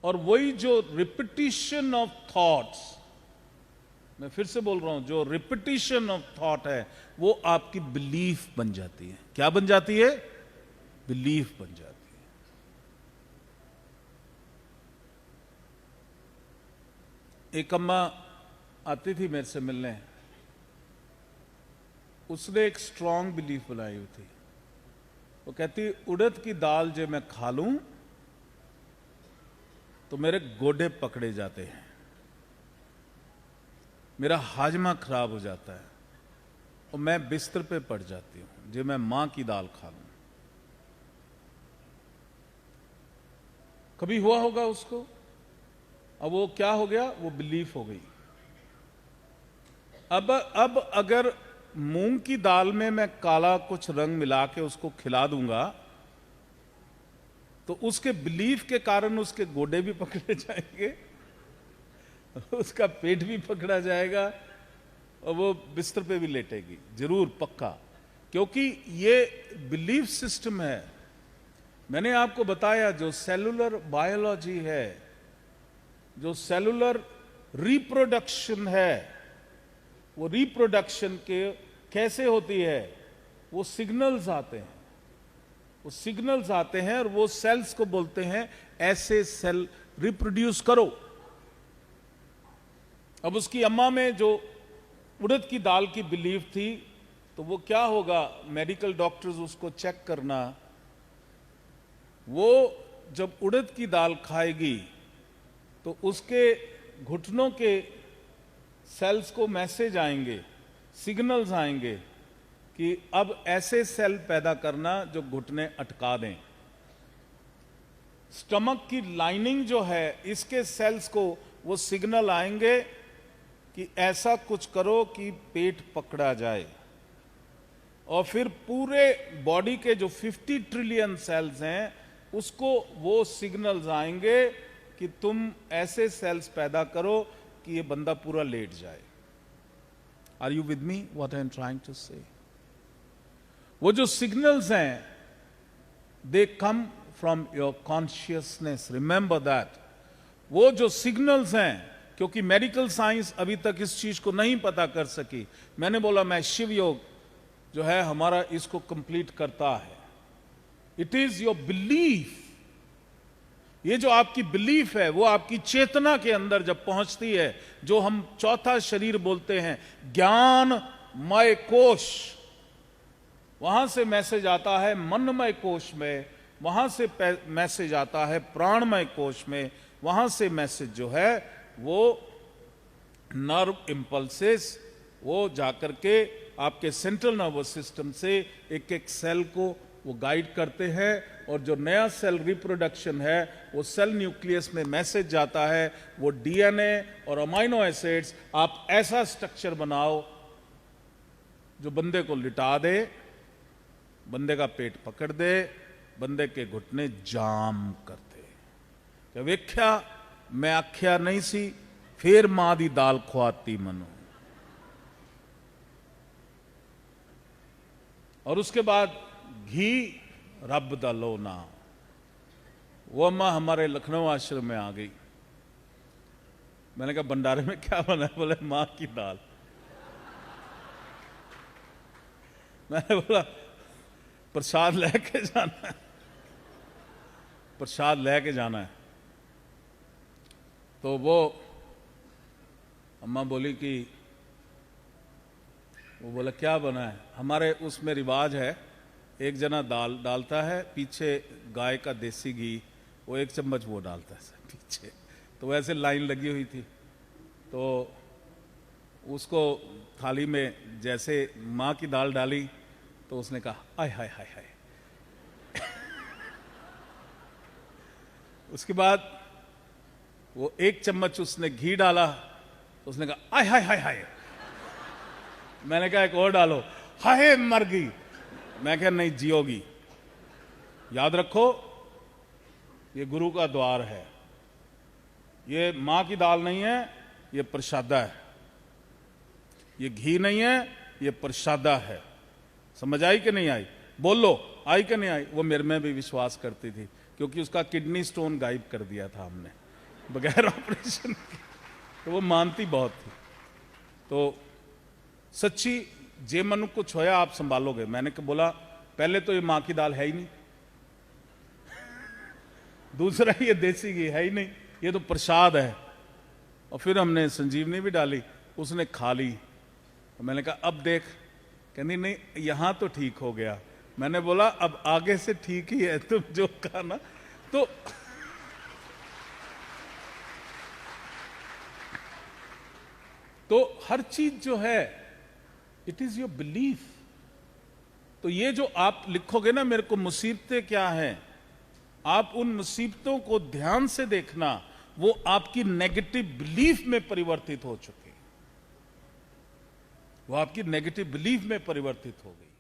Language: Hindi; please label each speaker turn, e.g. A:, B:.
A: और वही जो रिपीटिशन ऑफ थॉट्स, मैं फिर से बोल रहा हूं, जो रिपीटिशन ऑफ थॉट है वो आपकी बिलीफ बन जाती है। क्या बन जाती है? बिलीफ बन जाती है। एक अम्मा आती थी मेरे से मिलने, उसने एक स्ट्रांग बिलीफ बनाई हुई थी। वो कहती, उड़द की दाल जो मैं खा लूं तो मेरे गोडे पकड़े जाते हैं, मेरा हाजमा खराब हो जाता है और मैं बिस्तर पे पड़ जाती हूं जो मैं मां की दाल खा लूं। कभी हुआ होगा उसको, अब वो क्या हो गया? वो बिलीफ हो गई। अब अगर मूंग की दाल में मैं काला कुछ रंग मिला के उसको खिला दूंगा तो उसके बिलीफ के कारण उसके गोडे भी पकड़े जाएंगे, उसका पेट भी पकड़ा जाएगा और वो बिस्तर पे भी लेटेगी, जरूर, पक्का। क्योंकि ये बिलीफ सिस्टम है। मैंने आपको बताया जो सेलुलर बायोलॉजी है, जो सेलुलर रिप्रोडक्शन है, वो रिप्रोडक्शन के कैसे होती है? वो सिग्नल्स आते हैं, वो सिग्नल्स आते हैं और वो सेल्स को बोलते हैं ऐसे सेल रिप्रोड्यूस करो। अब उसकी अम्मा में जो उड़द की दाल की बिलीफ थी, तो वो क्या होगा? मेडिकल डॉक्टर्स उसको चेक करना, वो जब उड़द की दाल खाएगी तो उसके घुटनों के सेल्स को मैसेज आएंगे, सिग्नल्स आएंगे कि अब ऐसे सेल पैदा करना जो घुटने अटका दें। स्टमक की लाइनिंग जो है, इसके सेल्स को वो सिग्नल आएंगे कि ऐसा कुछ करो कि पेट पकड़ा जाए। और फिर पूरे बॉडी के जो 50 ट्रिलियन सेल्स हैं उसको वो सिग्नल्स आएंगे कि तुम ऐसे सेल्स पैदा करो कि ये बंदा पूरा लेट जाए। Are you with me what I am trying to say? वो जो सिग्नल्स हैं, they come from your consciousness, remember that. वो जो सिग्नल्स हैं, क्योंकि मेडिकल साइंस अभी तक इस चीज को नहीं पता कर सकी। मैंने बोला मैं शिव योग जो है हमारा इसको कंप्लीट करता है। It is your belief. ये जो आपकी बिलीफ है वो आपकी चेतना के अंदर जब पहुंचती है, जो हम चौथा शरीर बोलते हैं, ज्ञानमय कोश, वहां से मैसेज आता है मनमय कोश में, वहां से मैसेज आता है प्राणमय कोश में, वहां से मैसेज जो है वो नर्व इंपल्सेस वो जाकर के आपके सेंट्रल नर्वस सिस्टम से एक एक सेल को वो गाइड करते हैं। और जो नया सेल रिप्रोडक्शन है वो सेल न्यूक्लियस में मैसेज जाता है, वो डीएनए और अमाइनो एसिड्स, आप ऐसा स्ट्रक्चर बनाओ जो बंदे को लिटा दे, बंदे का पेट पकड़ दे, बंदे के घुटने जाम कर दे। क्या वेख्या मैं आख्या नहीं सी, फिर मां दी दाल खुआती मनु। और उसके बाद घी रब दा लो ना। वो अम्मा हमारे लखनऊ आश्रम में आ गई। मैंने कहा भंडारे में क्या बना? बोले मां की दाल। मैंने बोला प्रसाद लेके जाना है, प्रसाद लेके जाना है। तो वो अम्मा बोली कि, वो बोला क्या बना है? हमारे उसमें रिवाज है, एक जना दाल डालता है, पीछे गाय का देसी घी, वो 1 चम्मच वो डालता है पीछे। तो वैसे लाइन लगी हुई थी, तो उसको थाली में जैसे माँ की दाल डाली तो उसने कहा आय हाय हाय हाय। उसके बाद वो 1 चम्मच उसने घी डाला तो उसने कहा आय हाय हाय हाय। मैंने कहा एक और डालो, हाय मर गई। मैं कहा नहीं, जियोगी। याद रखो ये गुरु का द्वार है, ये मां की दाल नहीं है, ये प्रसादा है। ये घी नहीं है, ये प्रसादा है। समझ आई कि नहीं आई? बोलो आई कि नहीं आई? वो मेरे में भी विश्वास करती थी, क्योंकि उसका किडनी स्टोन गायब कर दिया था हमने। बगैर ऑपरेशन के। तो वो मानती बहुत थी। तो सच्ची जे मनु कुछ होया आप संभालोगे। मैंने बोला पहले तो ये माँ की दाल है ही नहीं, दूसरा ये देसी घी है ही नहीं, ये तो प्रसाद है। और फिर हमने संजीवनी भी डाली, उसने खा ली। तो मैंने कहा अब देख, कहनी नहीं यहां तो ठीक हो गया। मैंने बोला अब आगे से ठीक ही है, तुम जो कहा ना। तो हर चीज जो है इट इज योर बिलीफ। तो ये जो आप लिखोगे ना मेरे को मुसीबतें क्या हैं, आप उन मुसीबतों को ध्यान से देखना, वो आपकी नेगेटिव बिलीफ में परिवर्तित हो चुकी, वो आपकी नेगेटिव बिलीफ में परिवर्तित हो गई।